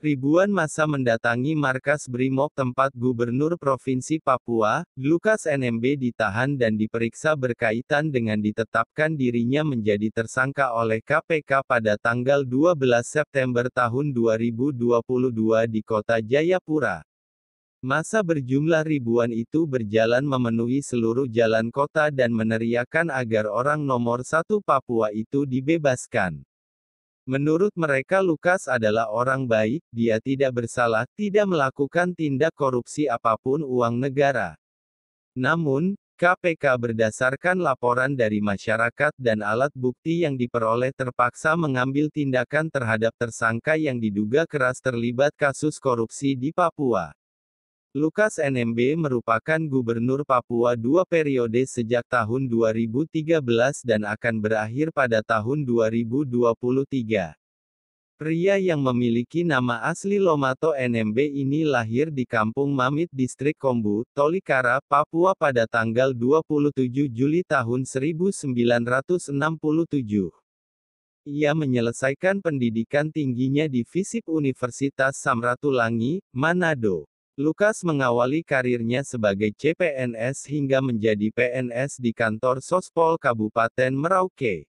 Ribuan massa mendatangi markas Brimob tempat Gubernur Provinsi Papua, Lukas NMB ditahan dan diperiksa berkaitan dengan ditetapkan dirinya menjadi tersangka oleh KPK pada tanggal 12 September tahun 2022 di Kota Jayapura. Massa berjumlah ribuan itu berjalan memenuhi seluruh jalan kota dan meneriakkan agar orang nomor satu Papua itu dibebaskan. Menurut mereka Lukas adalah orang baik, dia tidak bersalah, tidak melakukan tindak korupsi apapun uang negara. Namun, KPK berdasarkan laporan dari masyarakat dan alat bukti yang diperoleh terpaksa mengambil tindakan terhadap tersangka yang diduga keras terlibat kasus korupsi di Papua. Lukas NMB merupakan gubernur Papua dua periode sejak tahun 2013 dan akan berakhir pada tahun 2023. Pria yang memiliki nama asli Lomato NMB ini lahir di Kampung Mamit Distrik Kombu, Tolikara, Papua pada tanggal 27 Juli tahun 1967. Ia menyelesaikan pendidikan tingginya di FISIP Universitas Samratulangi, Manado. Lukas mengawali karirnya sebagai CPNS hingga menjadi PNS di kantor Sospol Kabupaten Merauke.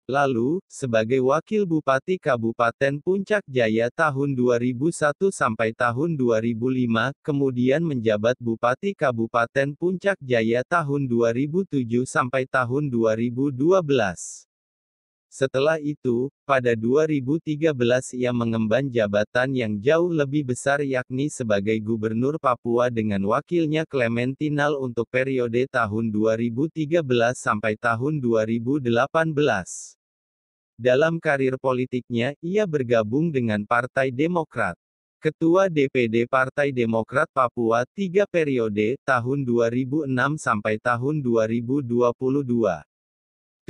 Lalu, sebagai Wakil Bupati Kabupaten Puncak Jaya tahun 2001 sampai tahun 2005, kemudian menjabat Bupati Kabupaten Puncak Jaya tahun 2007 sampai tahun 2012. Setelah itu, pada 2013 ia mengemban jabatan yang jauh lebih besar yakni sebagai Gubernur Papua dengan wakilnya Clementinal untuk periode tahun 2013 sampai tahun 2018. Dalam karir politiknya, ia bergabung dengan Partai Demokrat. Ketua DPD Partai Demokrat Papua 3 periode, tahun 2006 sampai tahun 2022.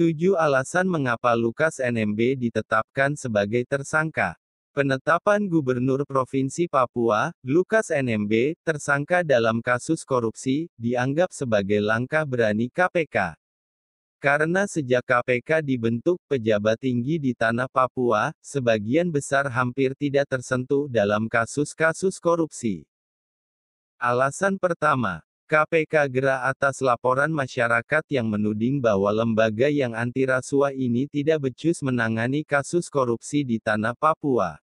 7 alasan mengapa Lukas NMB ditetapkan sebagai tersangka. Penetapan Gubernur Provinsi Papua, Lukas NMB, tersangka dalam kasus korupsi, dianggap sebagai langkah berani KPK. Karena sejak KPK dibentuk, pejabat tinggi di tanah Papua, sebagian besar hampir tidak tersentuh dalam kasus-kasus korupsi. Alasan pertama, KPK gerah atas laporan masyarakat yang menuding bahwa lembaga yang anti rasuah ini tidak becus menangani kasus korupsi di tanah Papua.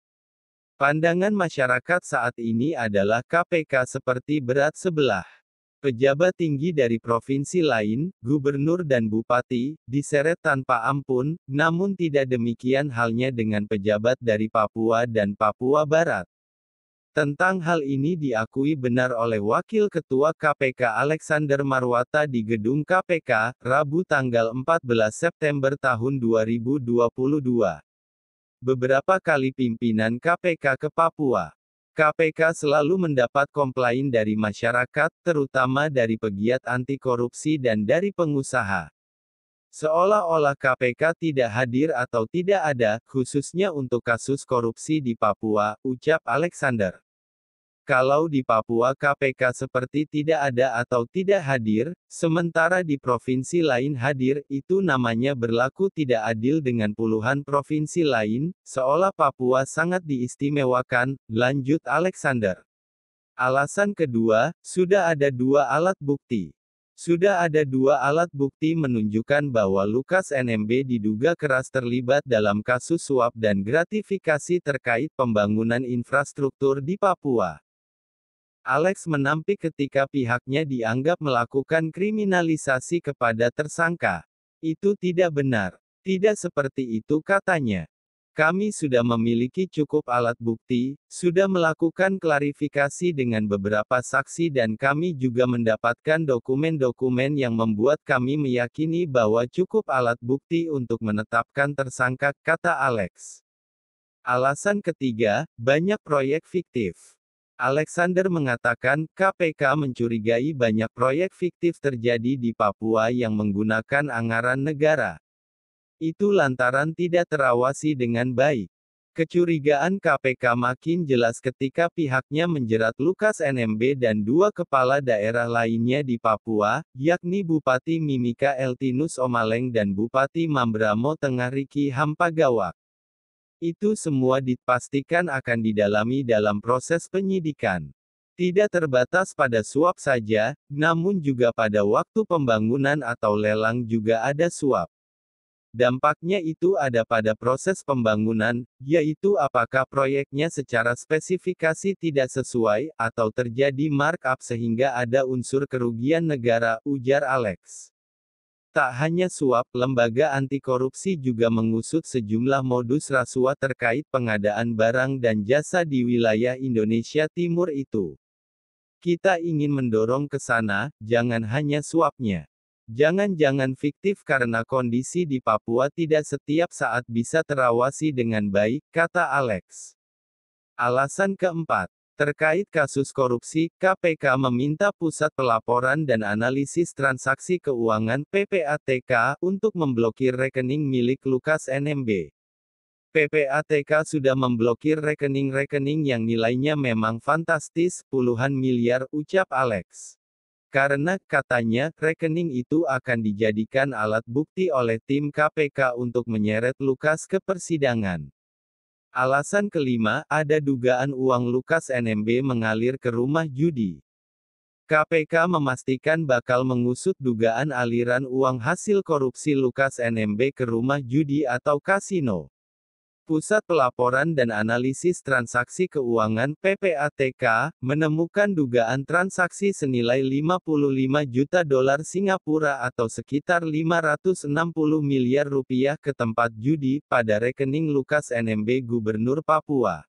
Pandangan masyarakat saat ini adalah KPK seperti berat sebelah. Pejabat tinggi dari provinsi lain, gubernur dan bupati, diseret tanpa ampun, namun tidak demikian halnya dengan pejabat dari Papua dan Papua Barat. Tentang hal ini diakui benar oleh Wakil Ketua KPK Alexander Marwata di Gedung KPK, Rabu tanggal 14 September tahun 2022. Beberapa kali pimpinan KPK ke Papua. KPK selalu mendapat komplain dari masyarakat, terutama dari pegiat anti korupsi dan dari pengusaha. Seolah-olah KPK tidak hadir atau tidak ada, khususnya untuk kasus korupsi di Papua, ucap Alexander. Kalau di Papua KPK seperti tidak ada atau tidak hadir, sementara di provinsi lain hadir, itu namanya berlaku tidak adil dengan puluhan provinsi lain, seolah Papua sangat diistimewakan, lanjut Alexander. Alasan kedua, sudah ada 2 alat bukti. Sudah ada 2 alat bukti menunjukkan bahwa Lukas NMB diduga keras terlibat dalam kasus suap dan gratifikasi terkait pembangunan infrastruktur di Papua. Alex menampik ketika pihaknya dianggap melakukan kriminalisasi kepada tersangka. Itu tidak benar. Tidak seperti itu katanya. Kami sudah memiliki cukup alat bukti, sudah melakukan klarifikasi dengan beberapa saksi dan kami juga mendapatkan dokumen-dokumen yang membuat kami meyakini bahwa cukup alat bukti untuk menetapkan tersangka, kata Alex. Alasan ketiga, banyak proyek fiktif. Alexander mengatakan, KPK mencurigai banyak proyek fiktif terjadi di Papua yang menggunakan anggaran negara. Itu lantaran tidak terawasi dengan baik. Kecurigaan KPK makin jelas ketika pihaknya menjerat Lukas NMB dan 2 kepala daerah lainnya di Papua, yakni Bupati Mimika Eltinus Omaleng dan Bupati Mambramo Tengah Riki Hampagawak. Itu semua dipastikan akan didalami dalam proses penyidikan. Tidak terbatas pada suap saja, namun juga pada waktu pembangunan atau lelang juga ada suap. Dampaknya itu ada pada proses pembangunan, yaitu apakah proyeknya secara spesifikasi tidak sesuai, atau terjadi markup sehingga ada unsur kerugian negara, ujar Alex. Tak hanya suap, lembaga anti korupsi juga mengusut sejumlah modus rasuah terkait pengadaan barang dan jasa di wilayah Indonesia Timur itu. Kita ingin mendorong ke sana, jangan hanya suapnya. Jangan-jangan fiktif karena kondisi di Papua tidak setiap saat bisa terawasi dengan baik, kata Alex. Alasan keempat. Terkait kasus korupsi, KPK meminta Pusat Pelaporan dan Analisis Transaksi Keuangan (PPATK) untuk memblokir rekening milik Lukas NMB. PPATK sudah memblokir rekening-rekening yang nilainya memang fantastis, puluhan miliar, ucap Alex. Karena, katanya, rekening itu akan dijadikan alat bukti oleh tim KPK untuk menyeret Lukas ke persidangan. Alasan kelima, ada dugaan uang Lukas NMB mengalir ke rumah judi. KPK memastikan bakal mengusut dugaan aliran uang hasil korupsi Lukas NMB ke rumah judi atau kasino. Pusat Pelaporan dan Analisis Transaksi Keuangan (PPATK) menemukan dugaan transaksi senilai 55 juta dolar Singapura atau sekitar 560 miliar rupiah ke tempat judi pada rekening Lukas NMB Gubernur Papua.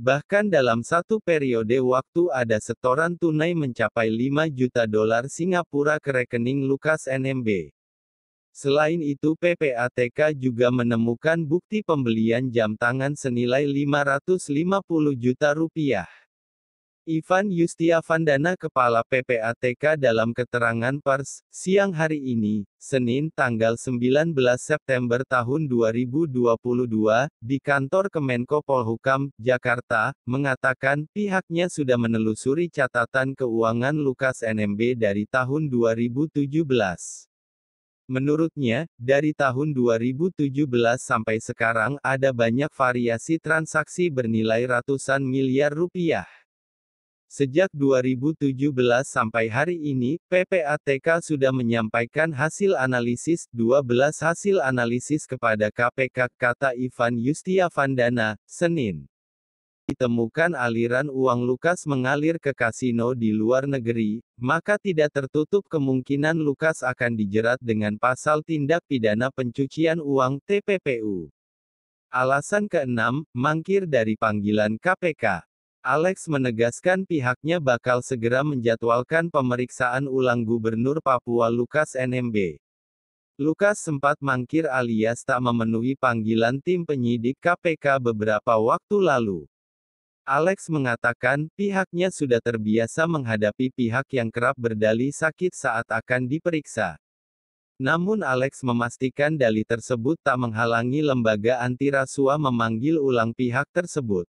Bahkan dalam satu periode waktu ada setoran tunai mencapai 5 juta dolar Singapura ke rekening Lukas NMB. Selain itu PPATK juga menemukan bukti pembelian jam tangan senilai 550 juta rupiah. Ivan Yustiavandana Kepala PPATK dalam keterangan pers, siang hari ini, Senin tanggal 19 September tahun 2022, di kantor Kemenko Polhukam, Jakarta, mengatakan, pihaknya sudah menelusuri catatan keuangan Lukas NMB dari tahun 2017. Menurutnya, dari tahun 2017 sampai sekarang ada banyak variasi transaksi bernilai ratusan miliar rupiah. Sejak 2017 sampai hari ini, PPATK sudah menyampaikan hasil analisis, 12 hasil analisis kepada KPK, kata Ivan Yustiavandana, Senin. Ditemukan aliran uang Lukas mengalir ke kasino di luar negeri, maka tidak tertutup kemungkinan Lukas akan dijerat dengan pasal tindak pidana pencucian uang (TPPU). Alasan keenam, mangkir dari panggilan KPK. Alex menegaskan pihaknya bakal segera menjadwalkan pemeriksaan ulang Gubernur Papua Lukas NMB. Lukas sempat mangkir alias tak memenuhi panggilan tim penyidik KPK beberapa waktu lalu. Alex mengatakan, pihaknya sudah terbiasa menghadapi pihak yang kerap berdalih sakit saat akan diperiksa. Namun Alex memastikan dalih tersebut tak menghalangi lembaga anti rasuah memanggil ulang pihak tersebut.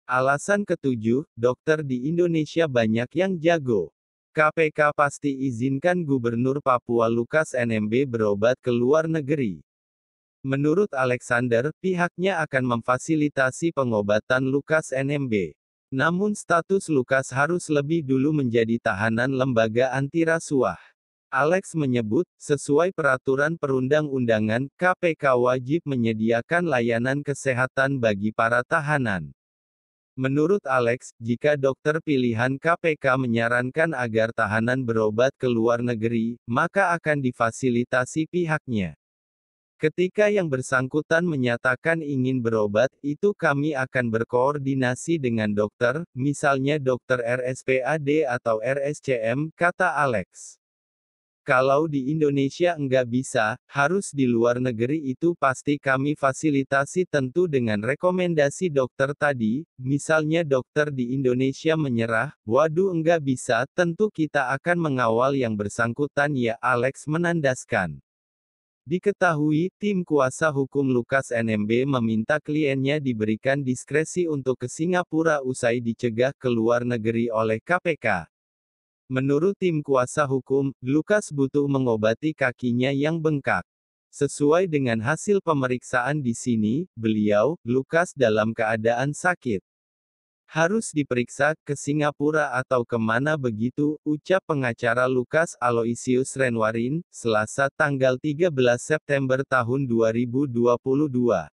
Alasan ketujuh, dokter di Indonesia banyak yang jago. KPK pasti izinkan Gubernur Papua Lukas NMB berobat ke luar negeri. Menurut Alexander, pihaknya akan memfasilitasi pengobatan Lukas NMB. Namun status Lukas harus lebih dulu menjadi tahanan lembaga anti rasuah. Alex menyebut, sesuai peraturan perundang-undangan, KPK wajib menyediakan layanan kesehatan bagi para tahanan. Menurut Alex, jika dokter pilihan KPK menyarankan agar tahanan berobat ke luar negeri, maka akan difasilitasi pihaknya. Ketika yang bersangkutan menyatakan ingin berobat, itu kami akan berkoordinasi dengan dokter, misalnya dokter RSPAD atau RSCM, kata Alex. Kalau di Indonesia enggak bisa, harus di luar negeri itu pasti kami fasilitasi tentu dengan rekomendasi dokter tadi, misalnya dokter di Indonesia menyerah, waduh enggak bisa, tentu kita akan mengawal yang bersangkutan ya, Alex menandaskan. Diketahui, tim kuasa hukum Lukas NMB meminta kliennya diberikan diskresi untuk ke Singapura usai dicegah ke luar negeri oleh KPK. Menurut tim kuasa hukum, Lukas butuh mengobati kakinya yang bengkak. Sesuai dengan hasil pemeriksaan di sini, beliau, Lukas dalam keadaan sakit. Harus diperiksa ke Singapura atau kemana begitu, ucap pengacara Lukas Aloysius Renwarin, Selasa tanggal 13 September tahun 2022.